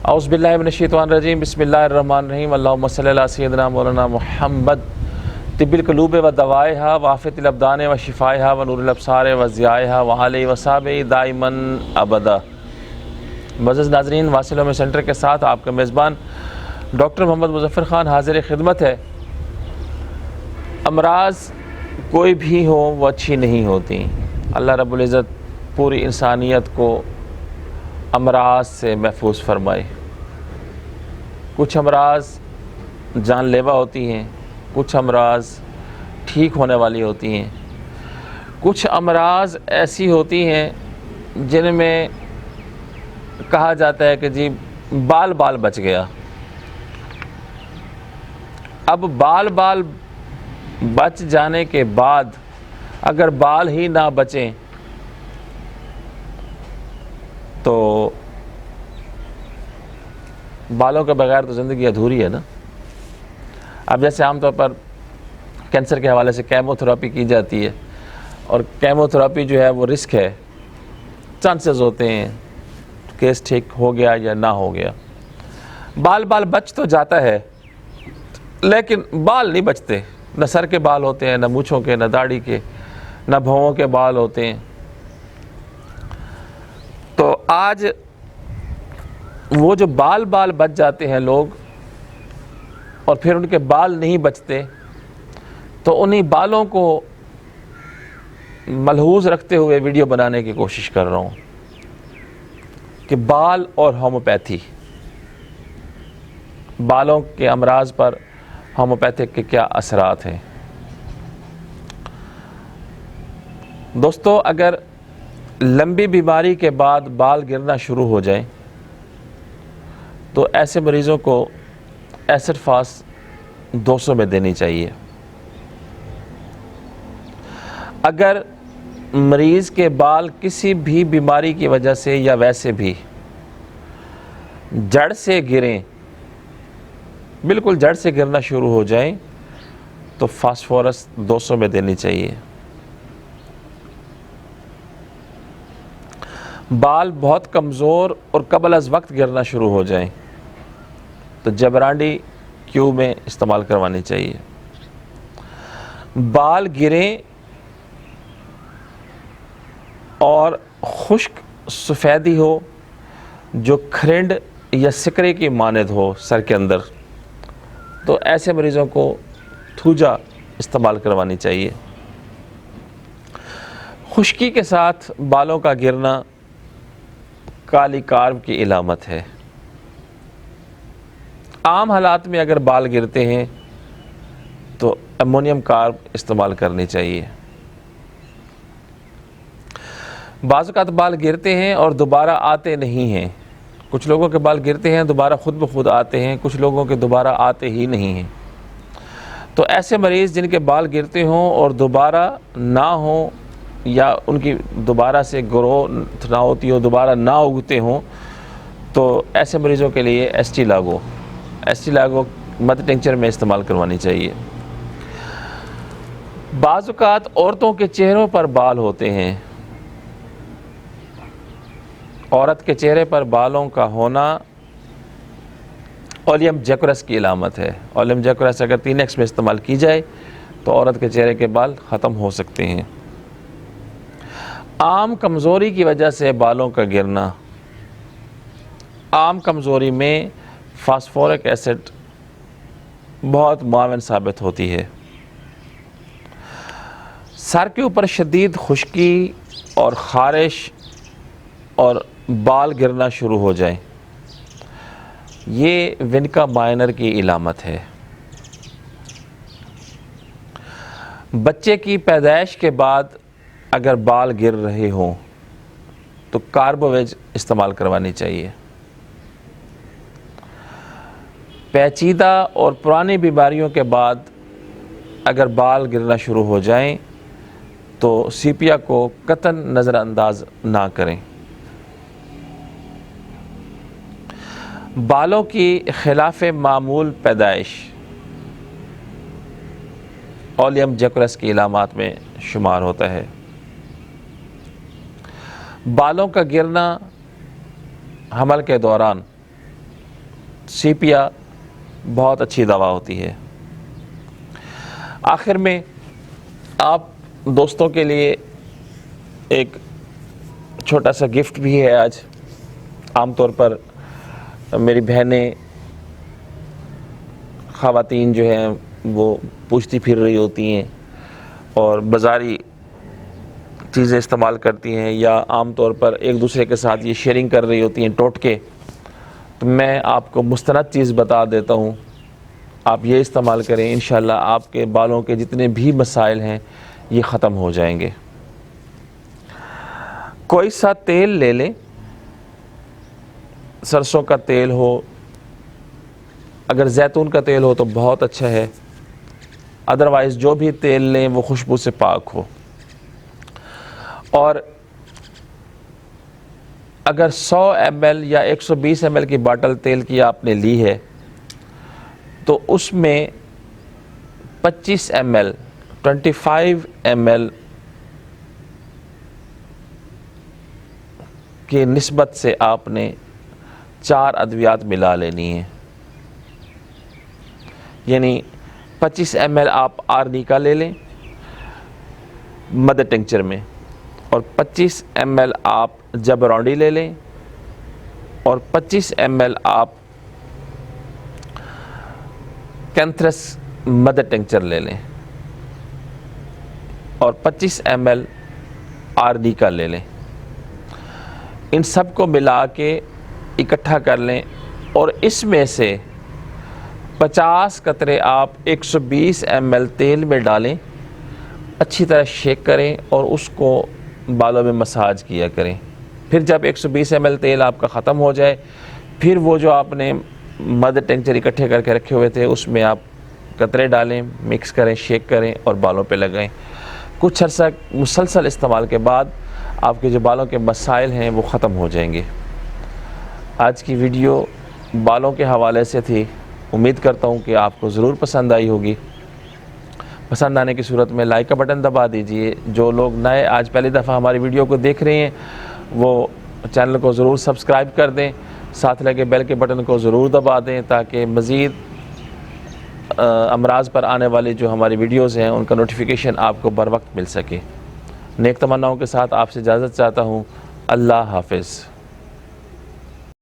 اعوذ باللہ من الشیطان الرجیم بسم اللہ الرحمن الرحیم اللہم صلی علی سیدنا مولانا محمد طب القلوب و دوائها وعافیت الابدان و شفائها و نور الابصار و ضیائها و آلہ و صحبہ دائما ابدا۔ معزز ناظرین، واصل ہوم سینٹر کے ساتھ آپ کا میزبان ڈاکٹر محمد مظفر خان حاضر خدمت ہے۔ امراض کوئی بھی ہو وہ اچھی نہیں ہوتی۔ اللہ رب العزت پوری انسانیت کو امراض سے محفوظ فرمائے۔ کچھ امراض جان لیوا ہوتی ہیں، کچھ امراض ٹھیک ہونے والی ہوتی ہیں، کچھ امراض ایسی ہوتی ہیں جن میں کہا جاتا ہے کہ جی بال بچ گیا۔ اب بال بچ جانے کے بعد اگر بال ہی نہ بچیں تو بالوں کے بغیر تو زندگی ادھوری ہے نا۔ اب جیسے عام طور پر کینسر کے حوالے سے کیمو تھراپی کی جاتی ہے، اور کیمو تھراپی جو ہے وہ رسک ہے، چانسز ہوتے ہیں کیس ٹھیک ہو گیا یا نہ ہو گیا۔ بال بچ تو جاتا ہے لیکن بال نہیں بچتے، نہ سر کے بال ہوتے ہیں، نہ مونچھوں کے، نہ داڑھی کے، نہ بھووں کے بال ہوتے ہیں۔ تو آج وہ جو بال بچ جاتے ہیں لوگ اور پھر ان کے بال نہیں بچتے، تو انہی بالوں کو ملحوظ رکھتے ہوئے ویڈیو بنانے کی کوشش کر رہا ہوں کہ بال اور ہومیوپیتھی، بالوں کے امراض پر ہومیوپیتھک کے کیا اثرات ہیں۔ دوستو، اگر لمبی بیماری کے بعد بال گرنا شروع ہو جائیں تو ایسے مریضوں کو ایسڈ فاس 200 میں دینی چاہیے۔ اگر مریض کے بال کسی بھی بیماری کی وجہ سے یا ویسے بھی جڑ سے گریں، بالکل جڑ سے گرنا شروع ہو جائیں، تو فاسفورس 200 میں دینی چاہیے۔ بال بہت کمزور اور قبل از وقت گرنا شروع ہو جائیں تو جبرانڈی کیو میں استعمال کروانی چاہیے۔ بال گریں اور خشک سفیدی ہو جو کھرنڈ یا سکرے کی مانند ہو سر کے اندر، تو ایسے مریضوں کو تھوجا استعمال کروانی چاہیے۔ خشکی کے ساتھ بالوں کا گرنا کالی کارب کی علامت ہے۔ عام حالات میں اگر بال گرتے ہیں تو امونیم کارب استعمال کرنی چاہیے۔ بعض اوقات بال گرتے ہیں اور دوبارہ آتے نہیں ہیں۔ کچھ لوگوں کے بال گرتے ہیں دوبارہ خود بخود آتے ہیں، کچھ لوگوں کے دوبارہ آتے ہی نہیں ہیں۔ تو ایسے مریض جن کے بال گرتے ہوں اور دوبارہ نہ ہوں، یا ان کی دوبارہ سے گروتھ نہ ہوتی ہو، دوبارہ نہ اگتے ہوں، تو ایسے مریضوں کے لیے ایس ٹی لاگو مد ٹنکچر میں استعمال کروانی چاہیے۔ بعض اوقات عورتوں کے چہروں پر بال ہوتے ہیں۔ عورت کے چہرے پر بالوں کا ہونا اولیم جیکورس کی علامت ہے۔ اولیم جیکورس اگر 3x میں استعمال کی جائے تو عورت کے چہرے کے بال ختم ہو سکتے ہیں۔ عام کمزوری کی وجہ سے بالوں کا گرنا، عام کمزوری میں فاسفورک ایسڈ بہت معاون ثابت ہوتی ہے۔ سر کے اوپر شدید خشکی اور خارش اور بال گرنا شروع ہو جائیں، یہ ونکا مائنر کی علامت ہے۔ بچے کی پیدائش کے بعد اگر بال گر رہے ہوں تو کاربوویج استعمال کروانی چاہیے۔ پیچیدہ اور پرانی بیماریوں کے بعد اگر بال گرنا شروع ہو جائیں تو سیپیا کو قطعاً نظر انداز نہ کریں۔ بالوں کی خلاف معمول پیدائش اولیم جیکورس کی علامات میں شمار ہوتا ہے۔ بالوں کا گرنا حمل کے دوران سیپیا بہت اچھی دوا ہوتی ہے۔ آخر میں آپ دوستوں کے لیے ایک چھوٹا سا گفٹ بھی ہے آج۔ عام طور پر میری بہنیں خواتین جو ہیں وہ پوچھتی پھر رہی ہوتی ہیں اور بازاری چیزیں استعمال کرتی ہیں، یا عام طور پر ایک دوسرے کے ساتھ یہ شیئرنگ کر رہی ہوتی ہیں ٹوٹکے۔ تو میں آپ کو مستند چیز بتا دیتا ہوں، آپ یہ استعمال کریں، انشاءاللہ آپ کے بالوں کے جتنے بھی مسائل ہیں یہ ختم ہو جائیں گے۔ کوئی سا تیل لے لیں، سرسوں کا تیل ہو، اگر زیتون کا تیل ہو تو بہت اچھا ہے، ادروائز جو بھی تیل لیں وہ خوشبو سے پاک ہو۔ اور اگر 100 ml یا 120 ml کی باٹل تیل کی آپ نے لی ہے تو اس میں 25 ml 25 ml کی نسبت سے آپ نے 4 ادویات ملا لینی ہیں، یعنی 25 ml آپ آرنیکا لے لیں مدر ٹنکچر میں، اور 25 ml آپ جبرونڈی لے لیں، اور 25 ml آپ کینتھرس مدر ٹنکچر لے لیں، اور 25 ml آرنیکا لے لیں۔ ان سب کو ملا کے اکٹھا کر لیں، اور اس میں سے 50 قطرے آپ 120 ml تیل میں ڈالیں، اچھی طرح شیک کریں اور اس کو بالوں میں مساج کیا کریں۔ پھر جب 120 ml تیل آپ کا ختم ہو جائے، پھر وہ جو آپ نے مدر ٹنکچر اکٹھے کر کے رکھے ہوئے تھے اس میں آپ قطرے ڈالیں، مکس کریں، شیک کریں اور بالوں پہ لگائیں۔ کچھ عرصہ مسلسل استعمال کے بعد آپ کے جو بالوں کے مسائل ہیں وہ ختم ہو جائیں گے۔ آج کی ویڈیو بالوں کے حوالے سے تھی، امید کرتا ہوں کہ آپ کو ضرور پسند آئی ہوگی۔ پسند آنے کی صورت میں لائک کا بٹن دبا دیجئے۔ جو لوگ نئے آج پہلی دفعہ ہماری ویڈیو کو دیکھ رہے ہیں وہ چینل کو ضرور سبسکرائب کر دیں، ساتھ لگے بیل کے بٹن کو ضرور دبا دیں تاکہ مزید امراض پر آنے والی جو ہماری ویڈیوز ہیں ان کا نوٹیفیکیشن آپ کو بر وقت مل سکے۔ نیک تمناؤں کے ساتھ آپ سے اجازت چاہتا ہوں۔ اللہ حافظ۔